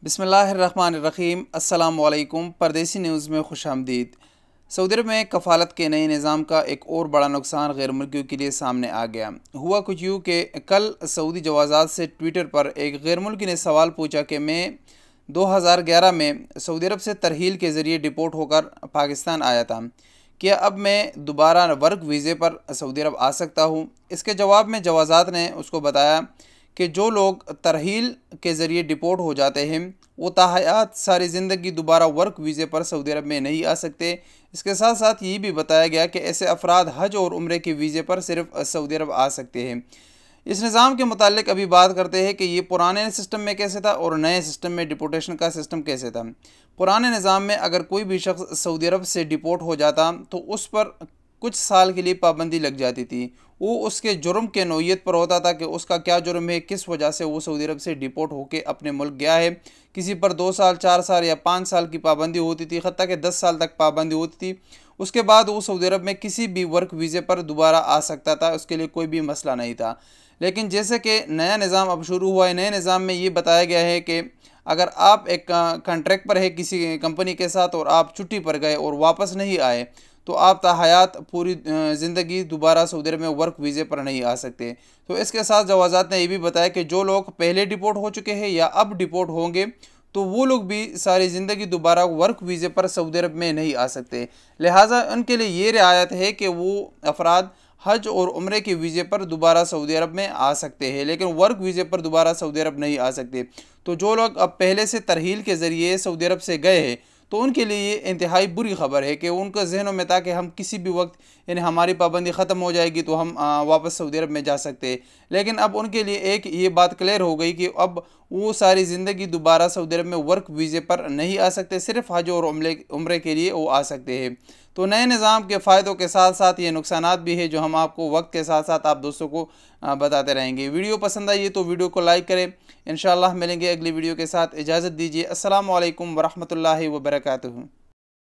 बिस्मिल्लाहिर्रहमानिर्रहीम। अस्सलाम वालेकुम। परदेसी न्यूज़ में खुशामदीद। सऊदी अरब में कफ़ालत के नए निज़ाम का एक और बड़ा नुकसान गैर मुल्कियों के लिए सामने आ गया। हुआ कुछ यूँ कि कल सऊदी जवाज़ात से ट्विटर पर एक गैर मुल्की ने सवाल पूछा कि मैं 2011 में सऊदी अरब से तरहील के ज़रिए डिपोर्ट होकर पाकिस्तान आया था, क्या अब मैं दोबारा वर्क वीज़े पर सऊदी अरब आ सकता हूँ? इसके जवाब में जवाज़ात ने उसको बताया कि जो लोग तरहील के ज़रिए डिपोर्ट हो जाते हैं वो ताहयात सारी ज़िंदगी दोबारा वर्क वीज़े पर सऊदी अरब में नहीं आ सकते। इसके साथ साथ ये भी बताया गया कि ऐसे अफराद हज और उम्रे के वीज़े पर सिर्फ सऊदी अरब आ सकते हैं। इस निज़ाम के मुतालिक अभी बात करते हैं कि ये पुराने सिस्टम में कैसे था और नए सिस्टम में डिपोर्टेशन का सिस्टम कैसे था। पुराने निज़ाम में अगर कोई भी शख्स सऊदी अरब से डिपोर्ट हो जाता तो उस पर कुछ साल के लिए पाबंदी लग जाती थी। वो उसके जुर्म के नौयत पर होता था कि उसका क्या जुर्म है, किस वजह से वो सऊदी अरब से डिपोर्ट होकर अपने मुल्क गया है। किसी पर 2 साल, 4 साल या 5 साल की पाबंदी होती थी, हत्ता कि 10 साल तक पाबंदी होती थी। उसके बाद वो सऊदी अरब में किसी भी वर्क वीज़े पर दोबारा आ सकता था, उसके लिए कोई भी मसला नहीं था। लेकिन जैसे कि नया निज़ाम अब शुरू हुआ है, नए निज़ाम में ये बताया गया है कि अगर आप एक कॉन्ट्रैक्ट पर है किसी कंपनी के साथ और आप छुट्टी पर गए और वापस नहीं आए तो आप ताहयात पूरी ज़िंदगी दोबारा सऊदी अरब में वर्क वीज़े पर नहीं आ सकते। तो इसके साथ जवाज़ात ने यह भी बताया कि जो लोग पहले डिपोर्ट हो चुके हैं या अब डिपोर्ट होंगे तो वो लोग भी सारी ज़िंदगी दोबारा वर्क वीज़े पर सऊदी अरब में नहीं आ सकते। लिहाजा उनके लिए ये रियायत है कि वो अफराद हज और उम्रे के वीज़े पर दोबारा सऊदी अरब में आ सकते हैं, लेकिन वर्क वीज़े पर दोबारा सऊदी अरब नहीं आ सकते। तो जो लोग अब पहले से तरहील के ज़रिए सऊदी अरब से गए हैं तो उनके लिए ये इंतहाई बुरी खबर है कि उनके जहनों में था कि हम किसी भी वक्त यानी हमारी पाबंदी ख़त्म हो जाएगी तो हम वापस सऊदी अरब में जा सकते हैं। लेकिन अब उनके लिए एक ये बात क्लियर हो गई कि अब वो सारी ज़िंदगी दोबारा सऊदी अरब में वर्क वीज़े पर नहीं आ सकते, सिर्फ हज और उम्रे के लिए वो आ सकते हैं। तो नए निज़ाम के फ़ायदों के साथ साथ ये नुकसानात भी है जो हम आपको वक्त के साथ साथ आप दोस्तों को बताते रहेंगे। वीडियो पसंद आई तो वीडियो को लाइक करें। इंशाअल्लाह मिलेंगे अगली वीडियो के साथ। इजाज़त दीजिए। अस्सलामु अलैकुम वरहमतुल्लाहि वबरकातुहू।